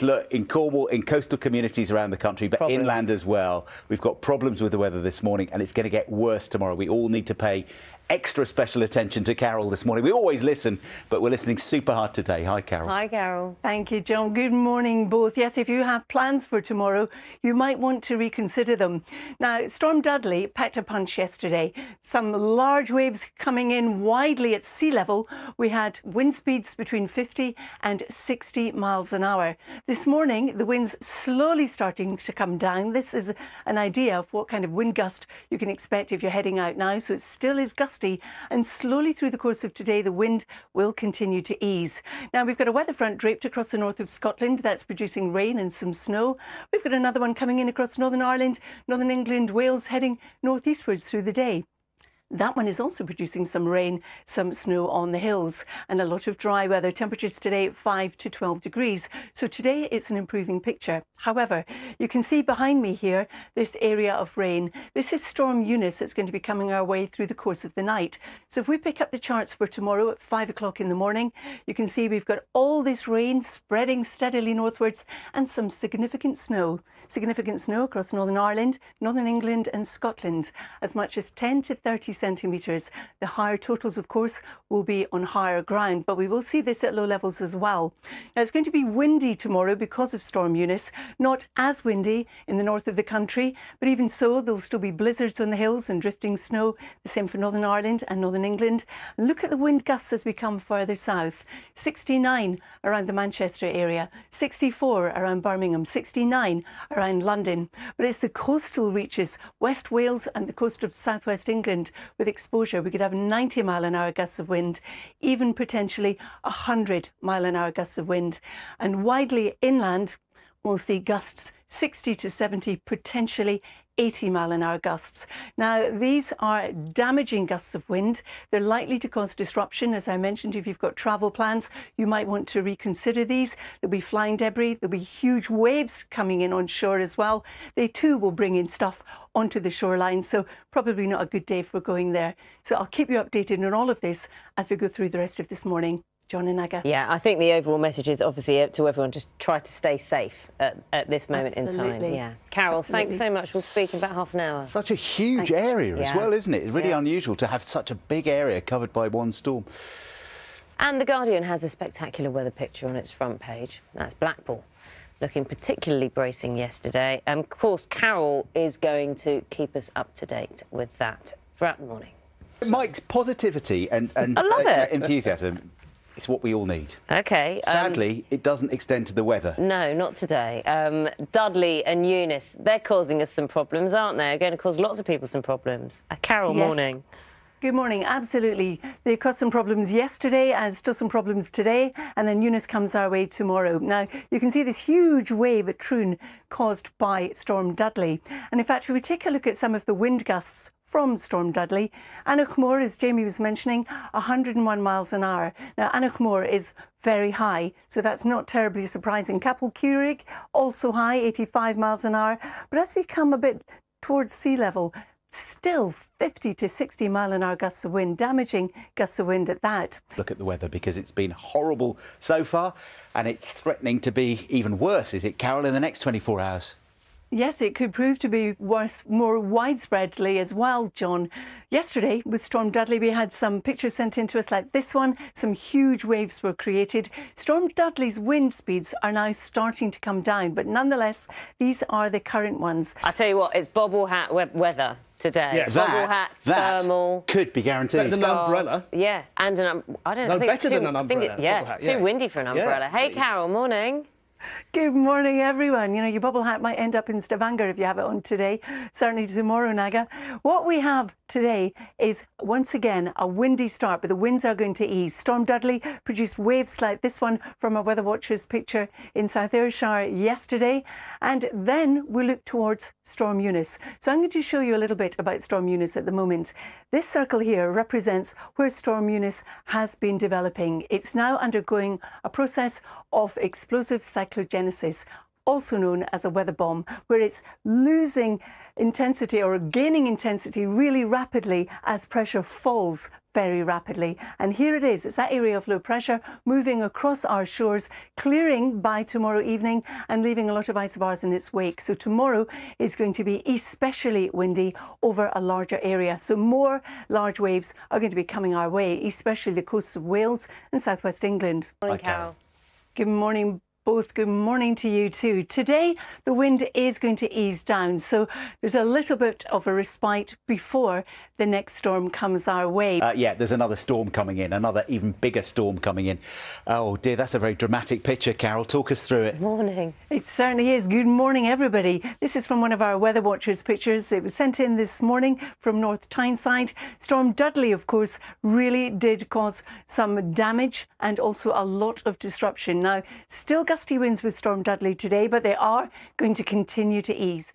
Look, in Cornwall, in coastal communities around the country, but inland as well, we've got problems with the weather this morning, and it's going to get worse tomorrow. We all need to pay extra special attention to Carol this morning. We always listen, but we're listening super hard today. Hi, Carol. Hi, Carol. Thank you, John. Good morning, both. Yes, if you have plans for tomorrow, you might want to reconsider them. Now, Storm Dudley packed a punch yesterday. Some large waves coming in widely at sea level. We had wind speeds between 50 and 60 miles an hour. This morning, the winds slowly starting to come down. This is an idea of what kind of wind gust you can expect if you're heading out now. So it still is gusty, and slowly through the course of today, the wind will continue to ease. Now, we've got a weather front draped across the north of Scotland that's producing rain and some snow. We've got another one coming in across Northern Ireland, Northern England, Wales, heading northeastwards through the day. That one is also producing some rain, some snow on the hills, and a lot of dry weather. Temperatures today 5 to 12 degrees. So today it's an improving picture. However, you can see behind me here this area of rain. This is Storm Eunice that's going to be coming our way through the course of the night. So if we pick up the charts for tomorrow at 5 o'clock in the morning, you can see we've got all this rain spreading steadily northwards and some significant snow. Significant snow across Northern Ireland, Northern England and Scotland, as much as 10 to 30 centimetres. The higher totals, of course, will be on higher ground, but we will see this at low levels as well. Now, it's going to be windy tomorrow because of Storm Eunice. Not as windy in the north of the country, but even so, there'll still be blizzards on the hills and drifting snow. The same for Northern Ireland and Northern England. Look at the wind gusts as we come further south. 69 around the Manchester area, 64 around Birmingham, 69 around London. But it's the coastal reaches, West Wales and the coast of southwest England, with exposure. We could have 90-mile-an-hour gusts of wind, even potentially 100-mile-an-hour gusts of wind. And widely inland, we'll see gusts 60 to 70, potentially 80-mile-an-hour gusts. Now, these are damaging gusts of wind. They're likely to cause disruption. As I mentioned, if you've got travel plans, you might want to reconsider these. There'll be flying debris. There'll be huge waves coming in on shore as well. They too will bring in stuff onto the shoreline, so probably not a good day for going there. So I'll keep you updated on all of this as we go through the rest of this morning. John and Aga. Yeah, I think the overall message is obviously to everyone, just try to stay safe at this moment in time. Yeah. Carol, thanks so much. We'll speak in about half an hour. Such a huge area as well, isn't it? It's really unusual to have such a big area covered by one storm. And The Guardian has a spectacular weather picture on its front page. That's Blackpool, looking particularly bracing yesterday. Of course, Carol is going to keep us up to date with that throughout the morning. Mike's positivity and I love it. Enthusiasm. It's what we all need. OK. Sadly, it doesn't extend to the weather. No, not today. Dudley and Eunice, they're causing us some problems, aren't they? They're going to cause lots of people some problems. Carol, morning. Good morning. Absolutely. They caused some problems yesterday and still some problems today, and then Eunice comes our way tomorrow. Now, you can see this huge wave at Troon caused by Storm Dudley. And in fact, if we take a look at some of the wind gusts from Storm Dudley, Anochmore, as Jamie was mentioning, 101 miles an hour. Now, Anochmore is very high, so that's not terribly surprising. Capel Curig, also high, 85 miles an hour. But as we come a bit towards sea level, still 50 to 60 mile-an-hour gusts of wind, damaging gusts of wind at that. Look at the weather, because it's been horrible so far, and it's threatening to be even worse, is it, Carol, in the next 24 hours? Yes, it could prove to be worse more widespreadly as well, John. Yesterday, with Storm Dudley, we had some pictures sent in to us like this one. Some huge waves were created. Storm Dudley's wind speeds are now starting to come down, but nonetheless, these are the current ones. I tell you what, it's bobble hat weather today. Yeah, bobble hat, thermal. Could be guaranteed. Better than an umbrella. Yeah, and I don't no, think better than an umbrella. Too windy for an umbrella. Yeah. Hey, Carol, morning. Good morning, everyone. You know, your bubble hat might end up in Stavanger if you have it on today. Certainly tomorrow, Naga. What we have today is, once again, a windy start, but the winds are going to ease. Storm Dudley produced waves like this one from a Weather Watcher's picture in South Ayrshire yesterday. And then we look towards Storm Eunice. So I'm going to show you a little bit about Storm Eunice at the moment. This circle here represents where Storm Eunice has been developing. It's now undergoing a process of explosive cyclogenesis also known as a weather bomb, where it's losing intensity or gaining intensity really rapidly as pressure falls very rapidly. And here it is. It's that area of low pressure moving across our shores, clearing by tomorrow evening and leaving a lot of isobars in its wake. So tomorrow is going to be especially windy over a larger area. So more large waves are going to be coming our way, especially the coasts of Wales and southwest England. Morning, Carol. Good morning. Both good morning to you too. Today the wind is going to ease down, so there's a little bit of a respite before the next storm comes our way. Yeah, there's another storm coming in, another even bigger storm coming in. Oh dear, that's a very dramatic picture, Carol. Talk us through it. Morning. It certainly is. Good morning, everybody. This is from one of our Weather Watchers pictures. It was sent in this morning from North Tyneside. Storm Dudley, of course, really did cause some damage and also a lot of disruption. Now, still gusty winds with Storm Dudley today, but they are going to continue to ease.